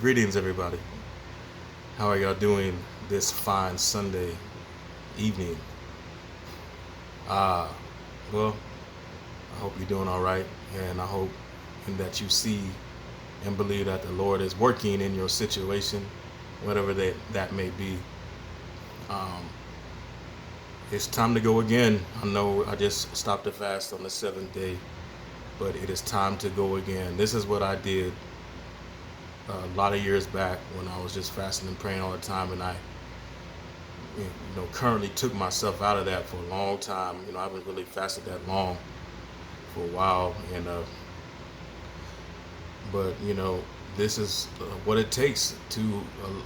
Greetings, everybody. How are y'all doing this fine Sunday evening? Uh, well, I hope you're doing all right, and I hope and that you see and believe that the Lord is working in your situation, whatever that may be. Um, it's time to go again. I know I just stopped the fast on the seventh day, but it is time to go again. This is what I did a lot of years back when I was just fasting and praying all the time, and I currently took myself out of that for a long time. I haven't really fasted that long for a while, and but this is what it takes to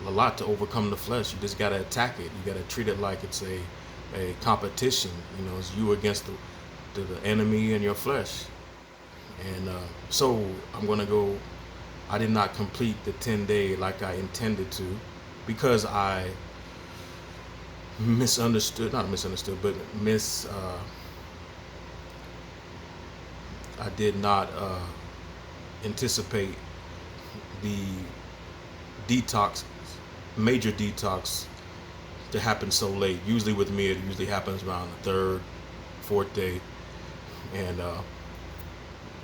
a lot to overcome the flesh. You just got to attack it. You got to treat it like it's a competition. It's you against the enemy and your flesh. And so I'm gonna go. I did not complete the 10-day like I intended to because I misunderstood, not misunderstood, but I did not anticipate the detox, major detox, to happen so late. Usually with me, it usually happens around the third, fourth day, and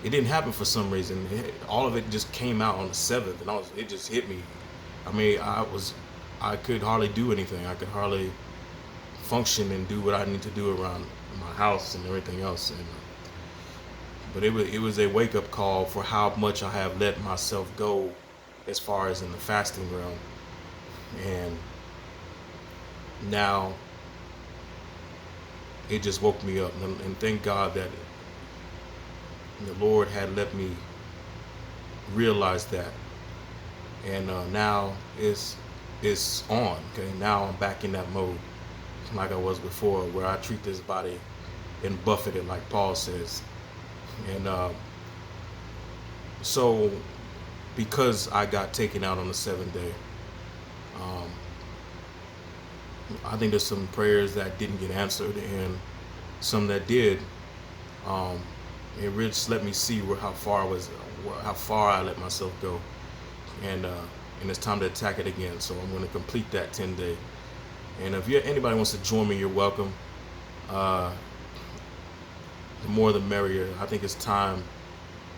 it didn't happen for some reason. All of it just came out on the seventh, and it just hit me. I mean, I could hardly do anything. I could hardly function and do what I need to do around my house and everything else. And but it was a wake up call for how much I have let myself go, as far as in the fasting realm. And now it just woke me up, and thank God that the Lord had let me realize that. And now it's on. Okay, now I'm back in that mode, like I was before, where I treat this body and buffet it, like Paul says. And so, because I got taken out on the seventh day, um, I think there's some prayers that didn't get answered, and some that did. Um, it really just let me see how far I let myself go, and it's time to attack it again. So I'm going to complete that 10-day. And if anybody wants to join me, you're welcome. Uh, the more the merrier. I think it's time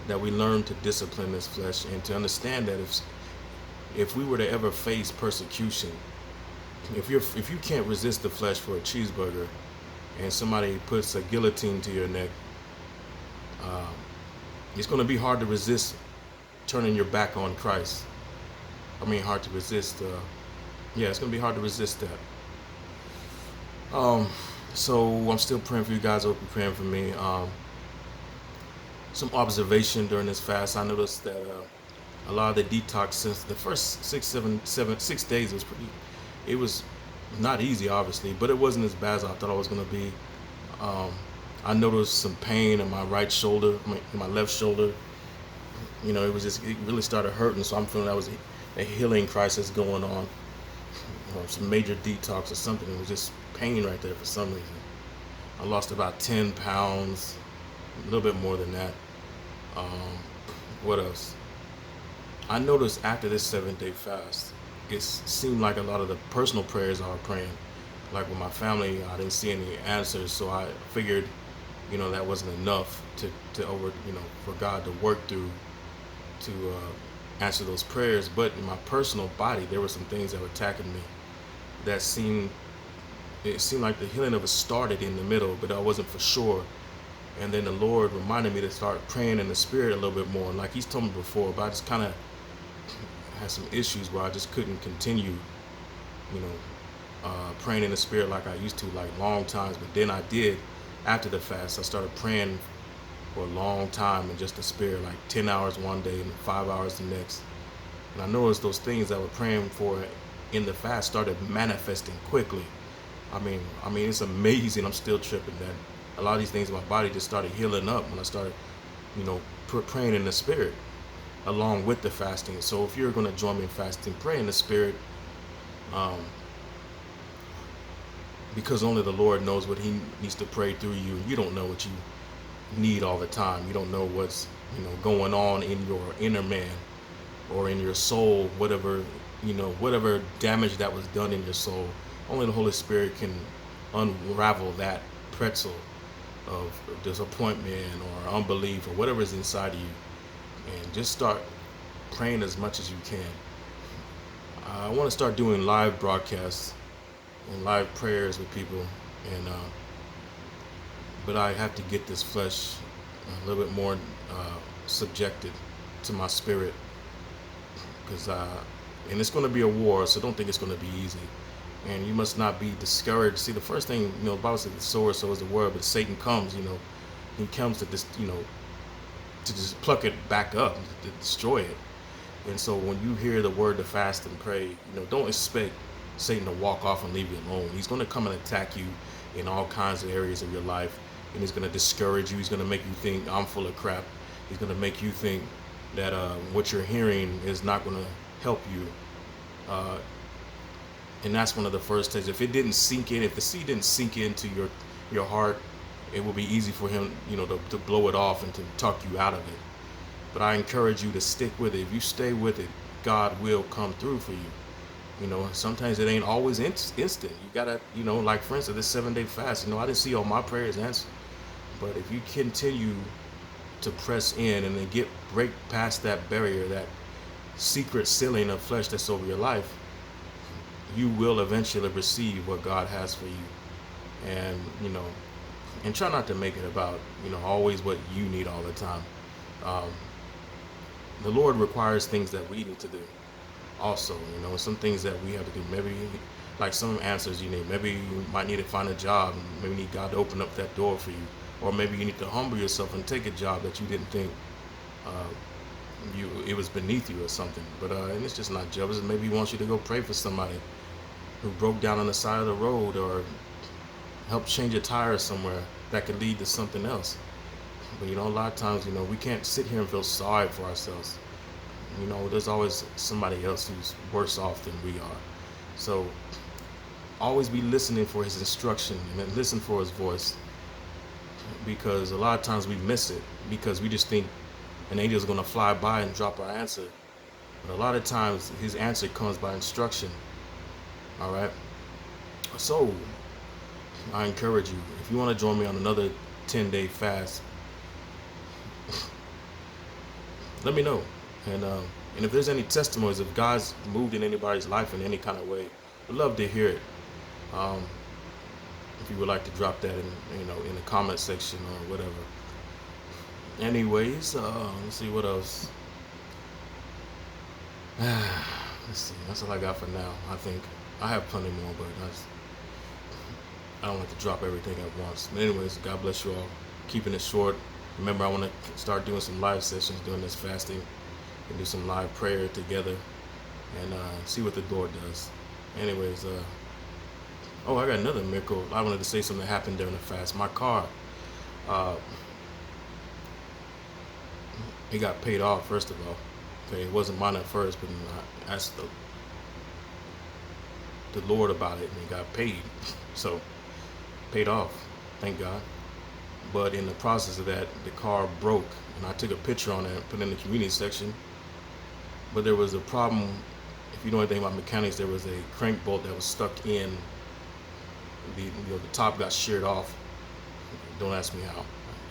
that we learn to discipline this flesh and to understand that if we were to ever face persecution, if you can't resist the flesh for a cheeseburger, and somebody puts a guillotine to your neck, uh, it's going to be hard to resist turning your back on Christ. I mean, hard to resist. Yeah, it's going to be hard to resist that. So I'm still praying for you guys. I hope you're praying for me. Some observation during this fast, I noticed that a lot of the detox, since the first 6 days, it was not easy, obviously, but it wasn't as bad as I thought it was going to be. Um, I noticed some pain in my right shoulder, in my left shoulder. It really started hurting, so I'm feeling that was a healing crisis going on, or some major detox or something. It was just pain right there for some reason. I lost about 10 pounds, a little bit more than that. Um, what else? I noticed after this 7-day fast, it seemed like a lot of the personal prayers I was praying, like with my family, I didn't see any answers, so I figured, that wasn't enough for God to work through to answer those prayers. But in my personal body, there were some things that were attacking me that it seemed like the healing of it started in the middle, but I wasn't for sure. And then the Lord reminded me to start praying in the spirit a little bit more. And like He's told me before, but I just kind of had some issues where I just couldn't continue, praying in the spirit like I used to, like long times. But then I did, after the fast, I started praying for a long time in just the spirit, like 10 hours one day and 5 hours the next. And I noticed those things I was praying for in the fast started manifesting quickly. I mean, it's amazing. I'm still tripping that a lot of these things in my body just started healing up when I started, praying in the spirit along with the fasting. So if you're going to join me in fasting, pray in the spirit, because only the Lord knows what He needs to pray through you. You don't know what you need all the time. You don't know what's going on in your inner man or in your soul, whatever, whatever damage that was done in your soul. Only the Holy Spirit can unravel that pretzel of disappointment or unbelief or whatever is inside of you, and just start praying as much as you can. I want to start doing live broadcasts and live prayers with people, and but I have to get this flesh a little bit more subjected to my spirit, because and it's going to be a war, so don't think it's going to be easy. And you must not be discouraged. See, the first thing, the Bible says the sower sows the word, but Satan comes, he comes to this, to just pluck it back up, to destroy it. And so when you hear the word to fast and pray, don't expect Satan to walk off and leave you alone. He's going to come and attack you in all kinds of areas of your life, and he's going to discourage you. He's going to make you think I'm full of crap. He's going to make you think that what you're hearing is not going to help you. And that's one of the first stages. If it didn't sink in, if the seed didn't sink into your heart, it will be easy for him, to blow it off and to talk you out of it. But I encourage you to stick with it. If you stay with it, God will come through for you. Sometimes it ain't always instant. You gotta, like for instance, this 7-day fast. I didn't see all my prayers answered, but if you continue to press in and then break past that barrier, that secret ceiling of flesh that's over your life, you will eventually receive what God has for you. And and try not to make it about always what you need all the time. The Lord requires things that we need to do also, some things that we have to do. Maybe like some answers you need. Maybe you might need to find a job. Maybe you need God to open up that door for you. Or maybe you need to humble yourself and take a job that you didn't think it was beneath you or something. But and it's just not jealous. Maybe he wants you to go pray for somebody who broke down on the side of the road, or help change a tire somewhere that could lead to something else. But a lot of times, we can't sit here and feel sorry for ourselves. There's always somebody else who's worse off than we are. So always be listening for his instruction and listen for his voice, because a lot of times we miss it because we just think an angel is going to fly by and drop our answer. But a lot of times his answer comes by instruction. All right. So I encourage you, if you want to join me on another 10-day fast, let me know. And if there's any testimonies, if God's moved in anybody's life in any kind of way, I'd love to hear it. If you would like to drop that in the comment section or whatever. Anyways, let's see what else. Let's see. That's all I got for now. I think I have plenty more, but I don't like to drop everything at once. But anyways, God bless you all. Keeping it short. Remember, I want to start doing some live sessions during this fasting and do some live prayer together and see what the Lord does. Anyways, I got another miracle. I wanted to say something that happened during the fast. My car, it got paid off, first of all. Okay, it wasn't mine at first, but I asked the Lord about it, and it got paid. So, paid off, thank God. But in the process of that, the car broke, and I took a picture on it, put it in the community section. But there was a problem. If you know anything about mechanics, there was a crank bolt that was stuck in the top, got sheared off. Don't ask me how.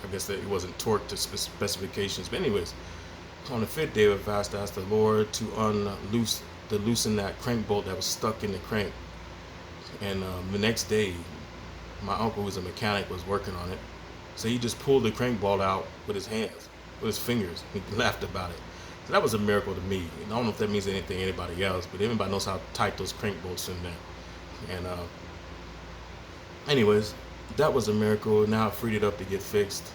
I guess that it wasn't torqued to specifications. But anyways, on the 5th day of fast, I asked the Lord to loosen that crank bolt that was stuck in the crank. And the next day, my uncle, who's a mechanic, was working on it. So he just pulled the crank bolt out with his hands, with his fingers. He laughed about it. So that was a miracle to me. And I don't know if that means anything to anybody else, but everybody knows how tight those crank bolts in there. And anyways, that was a miracle. Now I freed it up to get fixed.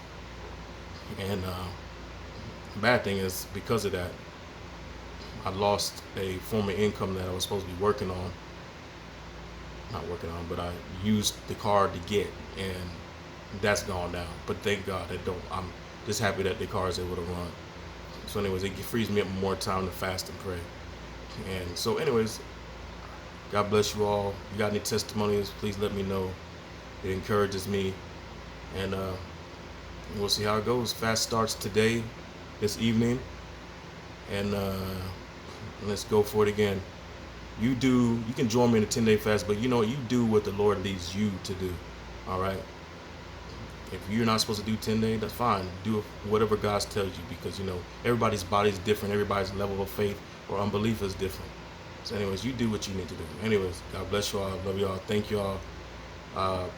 And the bad thing is, because of that, I lost a form of income that I was supposed to be working on. Not working on, but I used the car to get, and that's gone now. But thank God I'm just happy that the car is able to run. So anyways, it frees me up more time to fast and pray. And so anyways, God bless you all. If you got any testimonies, please let me know. It encourages me. And we'll see how it goes. Fast starts today, this evening. And Let's go for it again. You can join me in a 10-day fast, but you do what the Lord leads you to do. All right. If you're not supposed to do 10 days, that's fine. Do whatever God tells you, because everybody's body is different. Everybody's level of faith or unbelief is different. So, anyways, you do what you need to do. Anyways, God bless you all. Love you all. Thank you all. I'll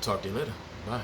talk to you later. Bye.